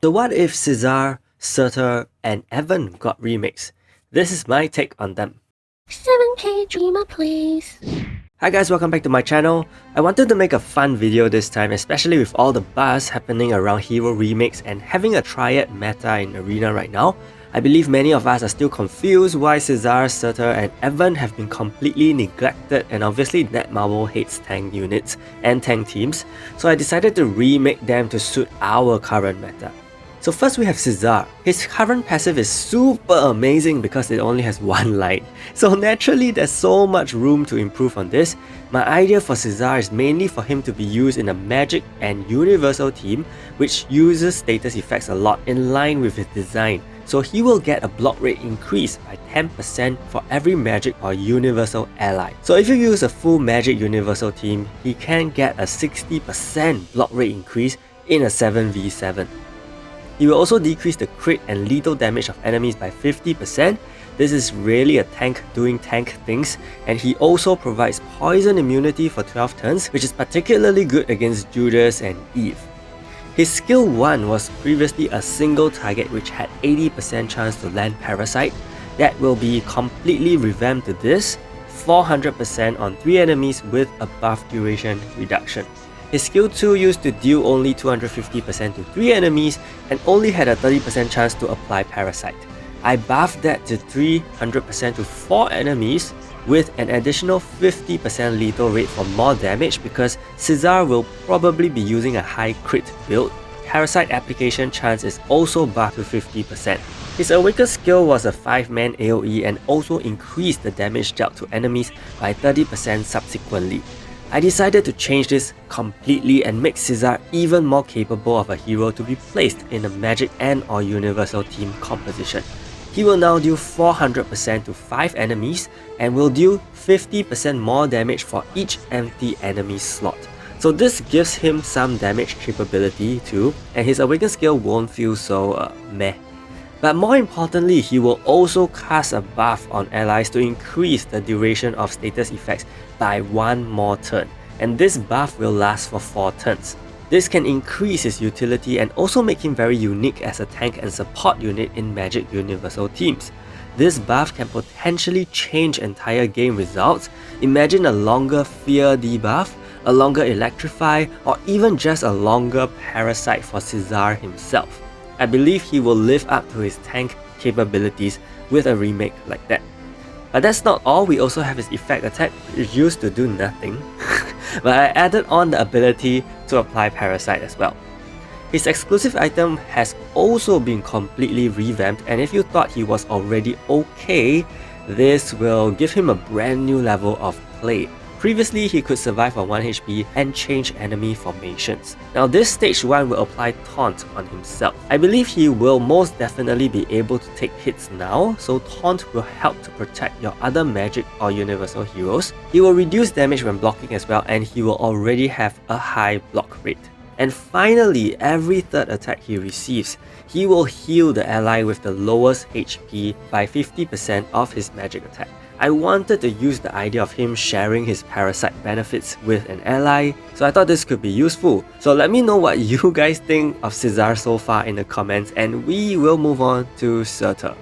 So what if Sizar, Surtr, and Evan got remakes? This is my take on them. 7K dreamer please. Hi guys, welcome back to my channel. I wanted to make a fun video this time, especially with all the buzz happening around hero remakes and having a triad meta in Arena right now. I believe many of us are still confused why Sizar, Surtr, and Evan have been completely neglected, and obviously Netmarble hates tank units and tank teams, so I decided to remake them to suit our current meta. So first we have Sizar. His current passive is super amazing because it only has one line. So naturally there's so much room to improve on this. My idea for Sizar is mainly for him to be used in a magic and universal team which uses status effects a lot in line with his design. So he will get a block rate increase by 10% for every magic or universal ally. So if you use a full magic universal team, he can get a 60% block rate increase in a 7v7. He will also decrease the crit and lethal damage of enemies by 50%. This is really a tank doing tank things, and he also provides poison immunity for 12 turns, which is particularly good against Judas and Eve. His skill 1 was previously a single target which had 80% chance to land Parasite. That will be completely revamped to this, 400% on 3 enemies with a buff duration reduction. His skill 2 used to deal only 250% to 3 enemies and only had a 30% chance to apply Parasite. I buffed that to 300% to 4 enemies with an additional 50% lethal rate for more damage because Sizar will probably be using a high crit build. Parasite application chance is also buffed to 50%. His Awaken skill was a 5-man AoE and also increased the damage dealt to enemies by 30% subsequently. I decided to change this completely and make Sizar even more capable of a hero to be placed in a magic and or universal team composition. He will now deal 400% to 5 enemies and will deal 50% more damage for each empty enemy slot. So this gives him some damage capability too, and his Awaken skill won't feel so meh. But more importantly, he will also cast a buff on allies to increase the duration of status effects by 1 more turn, and this buff will last for 4 turns. This can increase his utility and also make him very unique as a tank and support unit in Magic Universal teams. This buff can potentially change entire game results. Imagine a longer Fear debuff, a longer Electrify, or even just a longer Parasite for Sizar himself. I believe he will live up to his tank capabilities with a remake like that. But that's not all, we also have his effect attack, which used to do nothing. But I added on the ability to apply Parasite as well. His exclusive item has also been completely revamped, and if you thought he was already okay, this will give him a brand new level of play. Previously, he could survive on 1 HP and change enemy formations. Now this stage 1 will apply Taunt on himself. I believe he will most definitely be able to take hits now, so Taunt will help to protect your other magic or universal heroes. He will reduce damage when blocking as well, and he will already have a high block rate. And finally, every third attack he receives, he will heal the ally with the lowest HP by 50% of his magic attack. I wanted to use the idea of him sharing his Parasite benefits with an ally, so I thought this could be useful. So let me know what you guys think of Sizar so far in the comments, and we will move on to Surtr.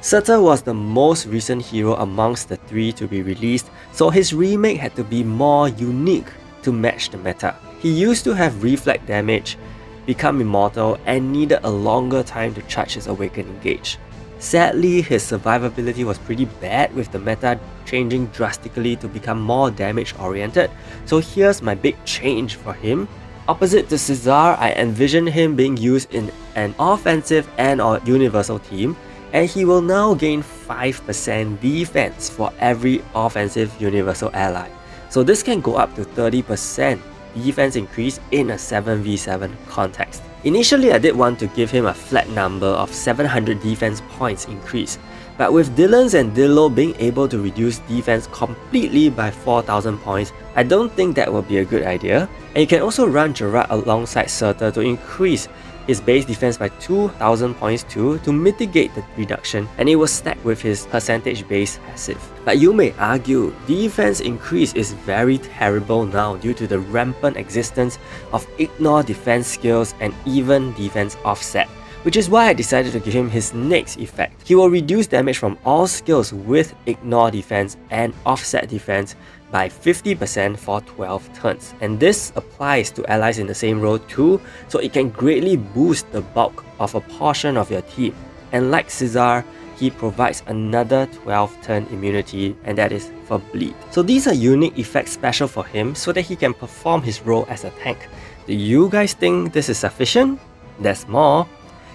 Surtr was the most recent hero amongst the 3 to be released, so his remake had to be more unique to match the meta. He used to have reflect damage, become immortal, and needed a longer time to charge his Awaken Engage. Sadly, his survivability was pretty bad with the meta changing drastically to become more damage oriented, so here's my big change for him. Opposite to Sizar, I envision him being used in an offensive and or universal team, and he will now gain 5% defense for every offensive universal ally. So this can go up to 30% defense increase in a 7v7 context. Initially, I did want to give him a flat number of 700 defense points increase, but with Dylan's and Dillo being able to reduce defense completely by 4000 points, I don't think that will be a good idea. And you can also run Gerard alongside Surtr to increase his base defense by 2000 points too to mitigate the reduction, and it was stacked with his percentage base passive. But you may argue, defense increase is very terrible now due to the rampant existence of ignore defense skills and even defense offset, which is why I decided to give him his next effect. He will reduce damage from all skills with ignore defense and offset defense by 50% for 12 turns, and this applies to allies in the same role too, so it can greatly boost the bulk of a portion of your team. And like Sizar, he provides another 12 turn immunity, and that is for bleed. So these are unique effects special for him so that he can perform his role as a tank. Do you guys think this is sufficient? There's more.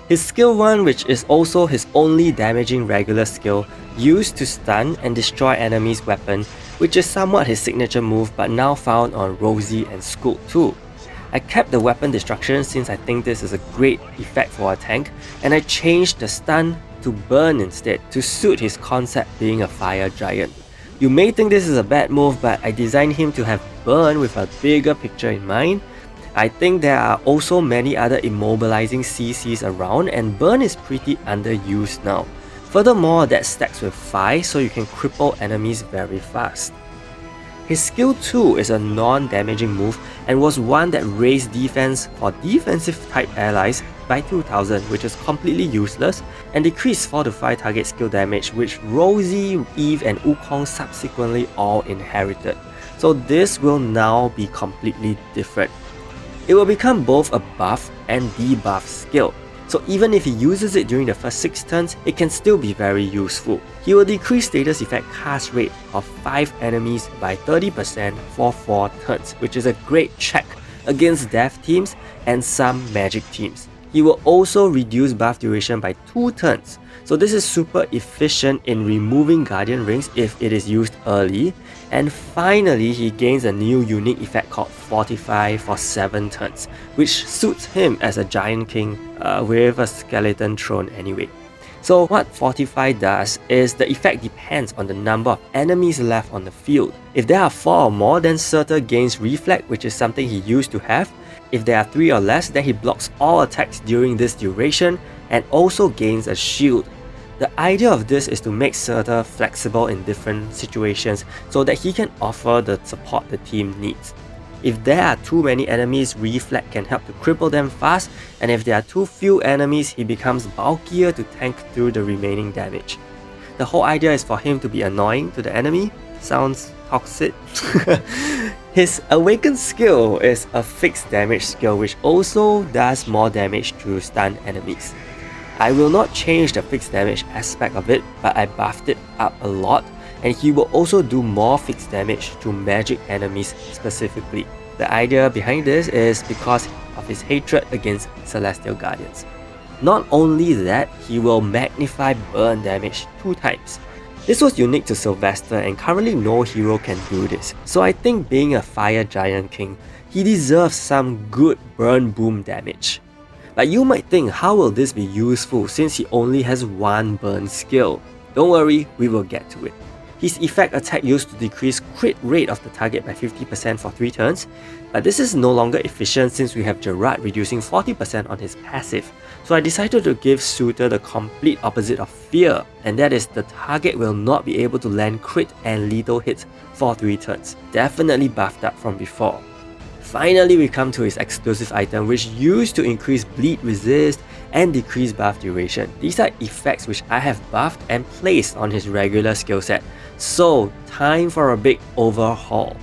His skill 1, which is also his only damaging regular skill, used to stun and destroy enemies' weapon, which is somewhat his signature move but now found on Rosie and Scoot too. I kept the weapon destruction since I think this is a great effect for a tank, and I changed the stun to burn instead to suit his concept being a fire giant. You may think this is a bad move, but I designed him to have burn with a bigger picture in mind. I think there are also many other immobilizing CCs around, and burn is pretty underused now. Furthermore, that stacks with 5 so you can cripple enemies very fast. His skill 2 is a non-damaging move and was one that raised defense for defensive type allies by 2000, which is completely useless, and decreased 4 to 5 target skill damage, which Rosie, Eve and Wukong subsequently all inherited. So this will now be completely different. It will become both a buff and debuff skill, so even if he uses it during the first 6 turns, it can still be very useful. He will decrease status effect cast rate of 5 enemies by 30% for 4 turns, which is a great check against death teams and some magic teams. He will also reduce buff duration by 2 turns, so this is super efficient in removing guardian rings if it is used early. And finally, he gains a new unique effect called Fortify for 7 turns, which suits him as a Giant King with a skeleton throne anyway. So what Fortify does is the effect depends on the number of enemies left on the field. If there are 4 or more, then Surtr gains Reflect, which is something he used to have. If there are 3 or less, then he blocks all attacks during this duration and also gains a shield. The idea of this is to make Surtr flexible in different situations so that he can offer the support the team needs. If there are too many enemies, Reflect can help to cripple them fast, and if there are too few enemies, he becomes bulkier to tank through the remaining damage. The whole idea is for him to be annoying to the enemy. Sounds toxic. His Awakened skill is a fixed damage skill which also does more damage to stun enemies. I will not change the fixed damage aspect of it, but I buffed it up a lot, and he will also do more fixed damage to magic enemies specifically. The idea behind this is because of his hatred against Celestial Guardians. Not only that, he will magnify burn damage 2 times. This was unique to Sylvester, and currently no hero can do this, so I think being a Fire Giant King, he deserves some good burn boom damage. But you might think, how will this be useful since he only has 1 burn skill? Don't worry, we will get to it. His effect attack used to decrease crit rate of the target by 50% for 3 turns, but this is no longer efficient since we have Gerard reducing 40% on his passive. So I decided to give Surtr the complete opposite of fear, and that is the target will not be able to land crit and lethal hits for 3 turns. Definitely buffed up from before. Finally, we come to his exclusive item, which used to increase bleed resist and decrease buff duration. These are effects which I have buffed and placed on his regular skill set, so time for a big overhaul.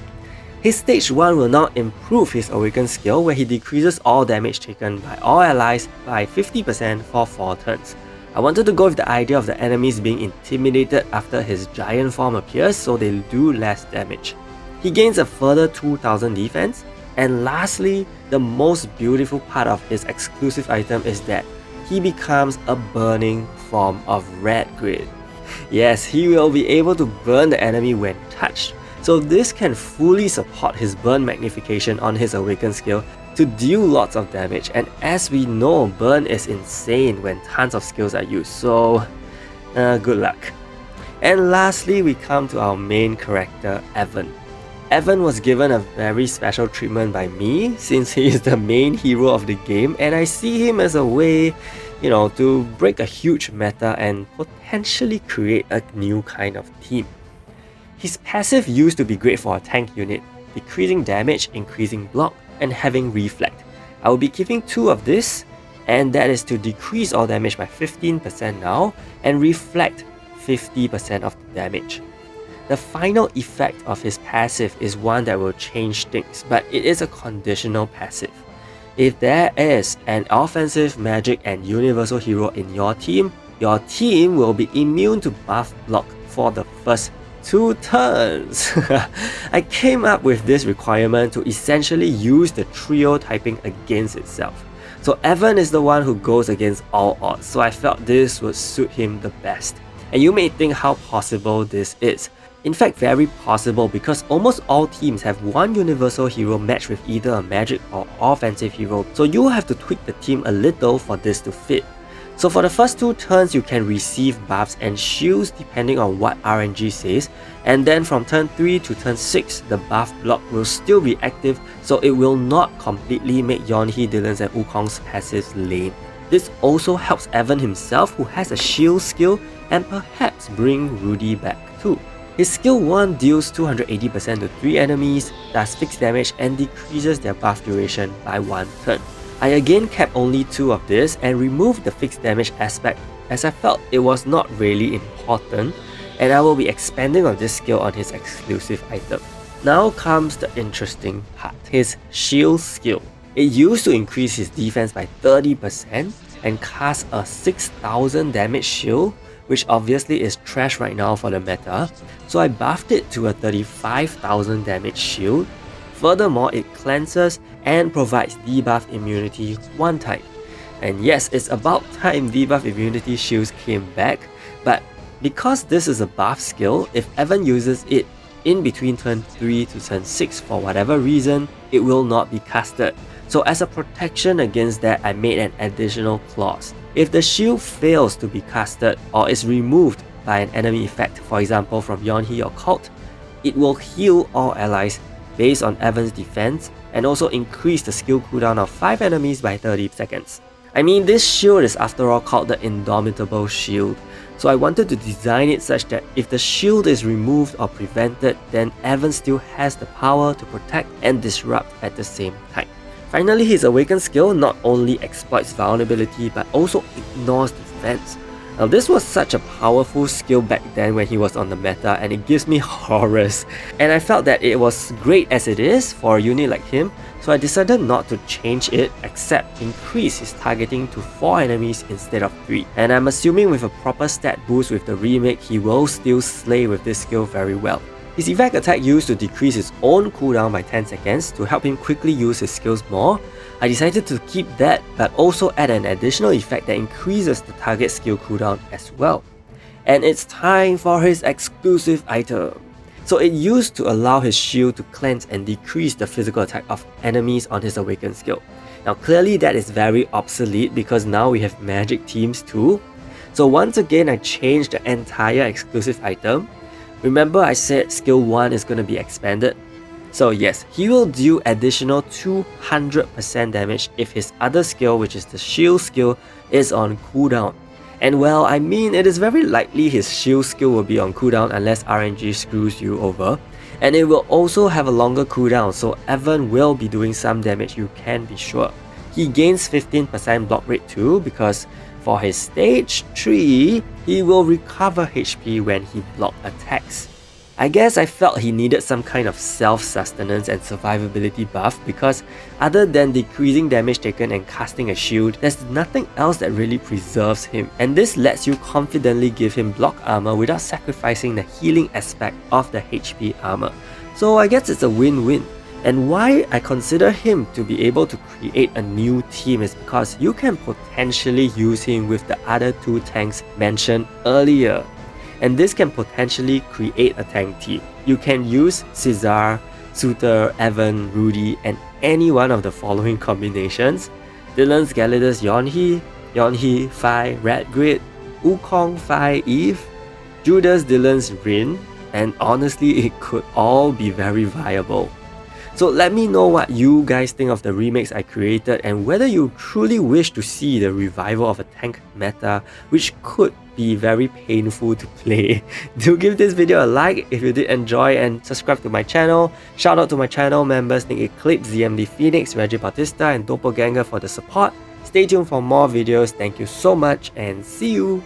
His stage 1 will now improve his Awakened skill, where he decreases all damage taken by all allies by 50% for 4 turns. I wanted to go with the idea of the enemies being intimidated after his giant form appears, so they do less damage. He gains a further 2000 defense. And lastly, the most beautiful part of his exclusive item is that he becomes a burning form of Red Grid. Yes, he will be able to burn the enemy when touched, so this can fully support his burn magnification on his Awakened skill to deal lots of damage, and as we know, burn is insane when tons of skills are used, so good luck. And lastly, we come to our main character, Evan. Evan was given a very special treatment by me since he is the main hero of the game, and I see him as a way, to break a huge meta and potentially create a new kind of team. His passive used to be great for a tank unit, decreasing damage, increasing block, and having reflect. I will be giving 2 of this, and that is to decrease all damage by 15% now, and reflect 50% of the damage. The final effect of his passive is one that will change things, but it is a conditional passive. If there is an offensive, magic, and universal hero in your team will be immune to buff block for the first 2 turns. I came up with this requirement to essentially use the trio typing against itself. So Evan is the one who goes against all odds, so I felt this would suit him the best. And you may think how possible this is. In fact, very possible, because almost all teams have one universal hero matched with either a magic or offensive hero, so you will have to tweak the team a little for this to fit. So for the first 2 turns, you can receive buffs and shields depending on what RNG says, and then from turn 3 to turn 6, the buff block will still be active, so it will not completely make Yeonhee, Dylan's, and Wukong's passives lame. This also helps Evan himself, who has a shield skill, and perhaps bring Rudy back too. His skill 1 deals 280% to 3 enemies, does fixed damage, and decreases their buff duration by 1 turn. I again kept only 2 of this and removed the fixed damage aspect as I felt it was not really important, and I will be expanding on this skill on his exclusive item. Now comes the interesting part, his shield skill. It used to increase his defense by 30% and cast a 6000 damage shield, which obviously is trash right now for the meta, so I buffed it to a 35,000 damage shield. Furthermore, it cleanses and provides debuff immunity 1 time. And yes, it's about time debuff immunity shields came back, but because this is a buff skill, if Evan uses it in between turn 3 to turn 6 for whatever reason, it will not be casted. So as a protection against that, I made an additional clause. If the shield fails to be casted or is removed by an enemy effect, for example from Yeonhee or Cult, it will heal all allies based on Evan's defense and also increase the skill cooldown of 5 enemies by 30 seconds. I mean, this shield is after all called the Indomitable Shield, so I wanted to design it such that if the shield is removed or prevented, then Evan still has the power to protect and disrupt at the same time. Finally, his Awaken skill not only exploits vulnerability but also ignores defense. Now this was such a powerful skill back then when he was on the meta, and it gives me horrors. And I felt that it was great as it is for a unit like him, so I decided not to change it except increase his targeting to 4 enemies instead of 3. And I'm assuming with a proper stat boost with the remake, he will still slay with this skill very well. His evac attack used to decrease his own cooldown by 10 seconds to help him quickly use his skills more. I decided to keep that, but also add an additional effect that increases the target skill cooldown as well. And it's time for his exclusive item. So it used to allow his shield to cleanse and decrease the physical attack of enemies on his Awaken skill. Now clearly that is very obsolete because now we have magic teams too. So once again I changed the entire exclusive item. Remember I said skill 1 is going to be expanded? So yes, he will do additional 200% damage if his other skill, which is the shield skill, is on cooldown. And well, I mean, it is very likely his shield skill will be on cooldown unless RNG screws you over. And it will also have a longer cooldown, so Evan will be doing some damage, you can be sure. He gains 15% block rate too, because for his stage 3, he will recover HP when he block attacks. I guess I felt he needed some kind of self-sustenance and survivability buff because other than decreasing damage taken and casting a shield, there's nothing else that really preserves him, and this lets you confidently give him block armor without sacrificing the healing aspect of the HP armor. So I guess it's a win-win. And why I consider him to be able to create a new team is because you can potentially use him with the other 2 tanks mentioned earlier. And this can potentially create a tank team. You can use Sizar, Surtr, Evan, Rudy, and any one of the following combinations: Dylan's Galidus Yeonhee, Yeonhee Phi Red Grid, Wukong Phi Eve, Judas Dylan's Rin, and honestly it could all be very viable. So let me know what you guys think of the remakes I created and whether you truly wish to see the revival of a tank meta, which could be very painful to play. Do give this video a like if you did enjoy and subscribe to my channel. Shout out to my channel members Nick Eclipse, ZMD Phoenix, Reggie Bautista and Doppelganger for the support. Stay tuned for more videos. Thank you so much and see you!